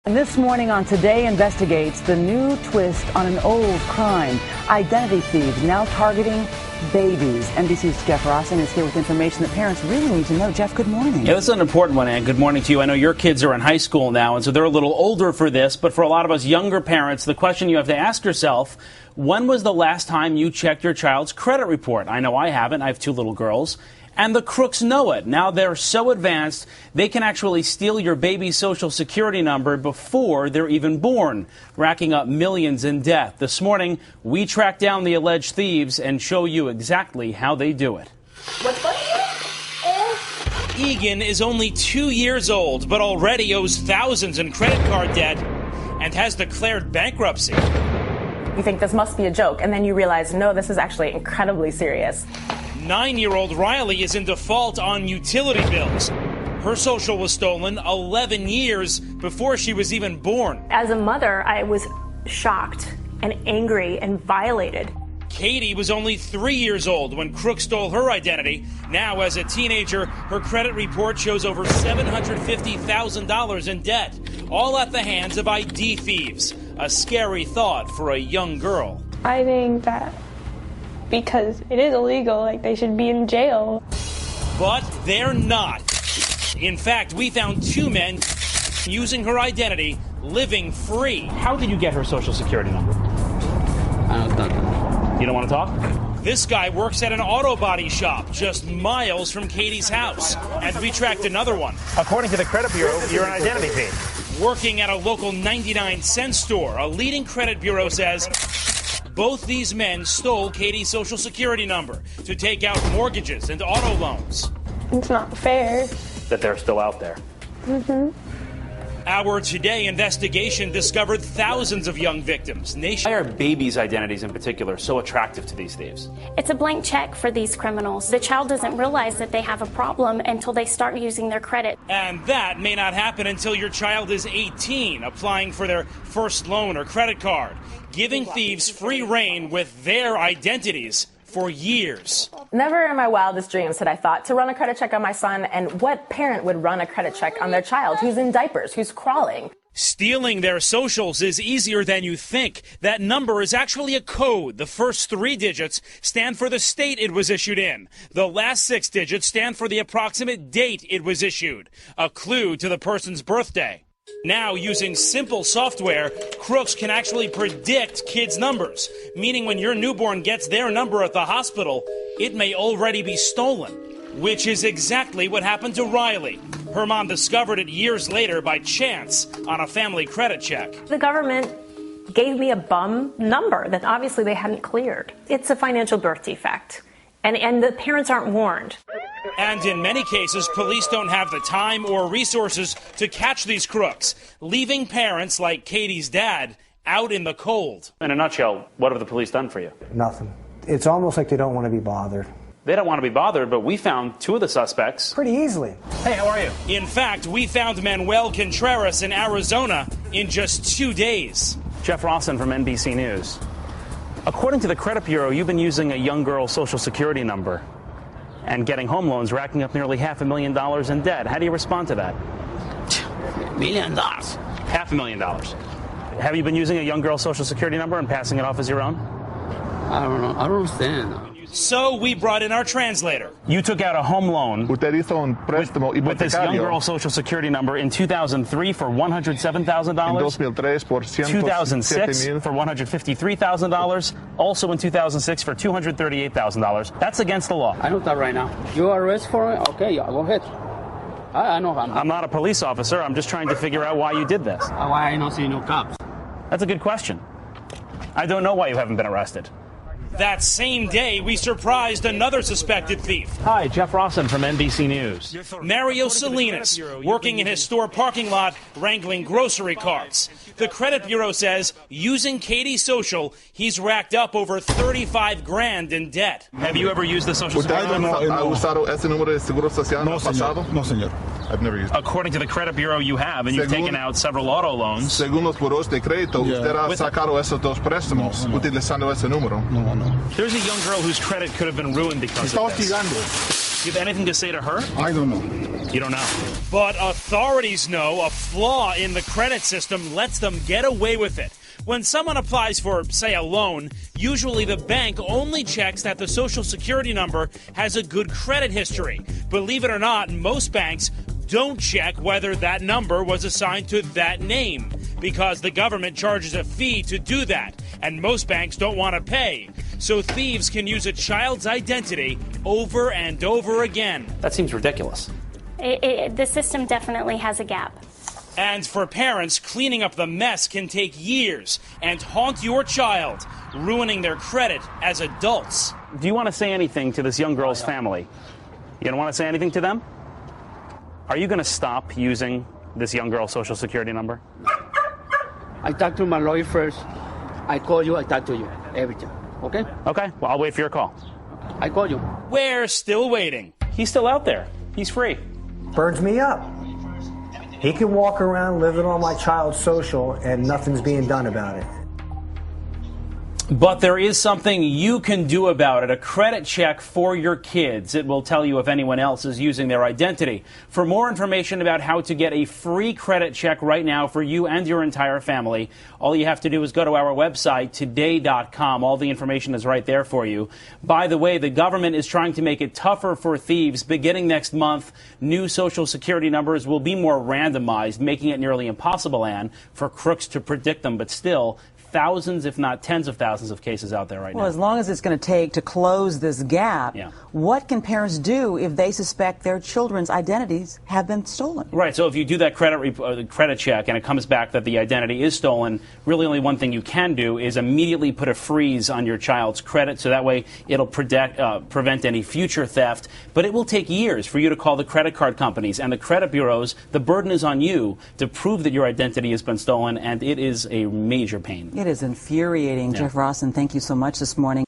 And this morning on Today Investigates, the new twist on an old crime. Identity thieves now targeting babies. NBC's Jeff Rossen is here with information that parents really need to know. Jeff, good morning. Yeah, this is an important one, Ann. Good morning to you. I know your kids are in high school now, and so they're a little older for this, but for a lot of us younger parents, the question you have to ask yourself, when was the last time you checked your child's credit report? I know I haven't. I have two little girls. And the crooks know it. Now they're so advanced, they can actually steal your baby's social security number before they're even born, racking up millions in debt. This morning, we tracked down the alleged thieves and show you exactly how they do it. What's funny? Egan is only 2 years old, but already owes thousands in credit card debt and has declared bankruptcy. You think this must be a joke, and then you realize, no, this is actually incredibly serious. 9-year-old Riley is in default on utility bills. Her social was stolen 11 years before she was even born. As a mother, I was shocked and angry and violated. Katie was only 3 years old when crooks stole her identity. Now, as a teenager, her credit report shows over $750,000 in debt, all at the hands of ID thieves. A scary thought for a young girl. I think that because it is illegal, like, they should be in jail. But they're not. In fact, we found two men using her identity, living free. How did you get her social security number? I don't talk. You don't want to talk? This guy works at an auto body shop just miles from Katie's house. And we tracked another one. According to the credit bureau, you're an identity thief. Working at a local 99-cent store, a leading credit bureau says both these men stole Katie's social security number to take out mortgages and auto loans. It's not fair. That they're still out there. Mm-hmm. Our Today investigation discovered thousands of young victims. Why are babies' identities in particular so attractive to these thieves? It's a blank check for these criminals. The child doesn't realize that they have a problem until they start using their credit. And that may not happen until your child is 18, applying for their first loan or credit card, giving thieves free rein with their identities for years. Never in my wildest dreams had I thought to run a credit check on my son, and what parent would run a credit check on their child who's in diapers, who's crawling? Stealing their socials is easier than you think. That number is actually a code. The first 3 digits stand for the state it was issued in. The last 6 digits stand for the approximate date it was issued, a clue to the person's birthday. Now, using simple software, crooks can actually predict kids' numbers, meaning when your newborn gets their number at the hospital, it may already be stolen, which is exactly what happened to Riley. Her mom discovered it years later by chance on a family credit check. The government gave me a bum number that obviously they hadn't cleared. It's a financial birth defect, and the parents aren't warned. And in many cases, police don't have the time or resources to catch these crooks, leaving parents like Katie's dad out in the cold. In a nutshell, what have the police done for you? Nothing. It's almost like they don't want to be bothered. They don't want to be bothered, but we found 2 of the suspects. Pretty easily. Hey, how are you? In fact, we found Manuel Contreras in Arizona in just 2 days. Jeff Rossen from NBC News. According to the credit bureau, you've been using a young girl's social security number and getting home loans, racking up nearly $500,000 in debt. How do you respond to that? $1 million. $500,000. Have you been using a young girl's social security number and passing it off as your own? I don't know. I don't understand. So we brought in our translator. You took out a home loan with this young girl's social security number in 2003 for $107,000, 2006 for $153,000, also in 2006 for $238,000. That's against the law. I know that right now. You are arrested for it? Okay, yeah, go ahead. I know. I'm not a police officer. I'm just trying to figure out why you did this. Why I don't see no cops? That's a good question. I don't know why you haven't been arrested. That same day, we surprised another suspected thief. Hi, Jeff Rossen from NBC News. Mario Salinas, working in his store parking lot, wrangling grocery carts. The credit bureau says, using Katie's social, he's racked up over $35,000 in debt. Have you ever used the social security number? No, señor. I've never used it. According to the credit bureau, you have, and you've taken out several auto loans. Según los buros de crédito, usted ha sacado esos 2 préstamos utilizando ese número. There's a young girl whose credit could have been ruined because of this. you have anything to say to her? I don't know. You don't know. But authorities know a flaw in the credit system lets them get away with it. When someone applies for, say, a loan, usually the bank only checks that the Social Security number has a good credit history. Believe it or not, most banks don't check whether that number was assigned to that name because the government charges a fee to do that, and most banks don't want to pay. So thieves can use a child's identity over and over again. That seems ridiculous. The system definitely has a gap. And for parents, cleaning up the mess can take years and haunt your child, ruining their credit as adults. Do you want to say anything to this young girl's family? You don't want to say anything to them? Are you going to stop using this young girl's Social Security number? I talked to my lawyer first. I call you, I talk to you. Everything. Okay? Okay, well, I'll wait for your call. I call you. We're still waiting. He's still out there. He's free. Burns me up. He can walk around living on my child's social and nothing's being done about it. But there is something you can do about it, a credit check for your kids. It will tell you if anyone else is using their identity. For more information about how to get a free credit check right now for you and your entire family, all you have to do is go to our website, today.com. All the information is right there for you. By the way, the government is trying to make it tougher for thieves. Beginning next month, new Social Security numbers will be more randomized, making it nearly impossible, Ann, for crooks to predict them. But still, thousands, if not tens of thousands of cases out there right now. Well, as long as it's going to take to close this gap, what can parents do if they suspect their children's identities have been stolen? Right, so if you do that credit check and it comes back that the identity is stolen, really only one thing you can do is immediately put a freeze on your child's credit, so that way it'll prevent any future theft. But it will take years for you to call the credit card companies and the credit bureaus. The burden is on you to prove that your identity has been stolen, and it is a major pain. It is infuriating. Yeah. Jeff Rossen, thank you so much this morning.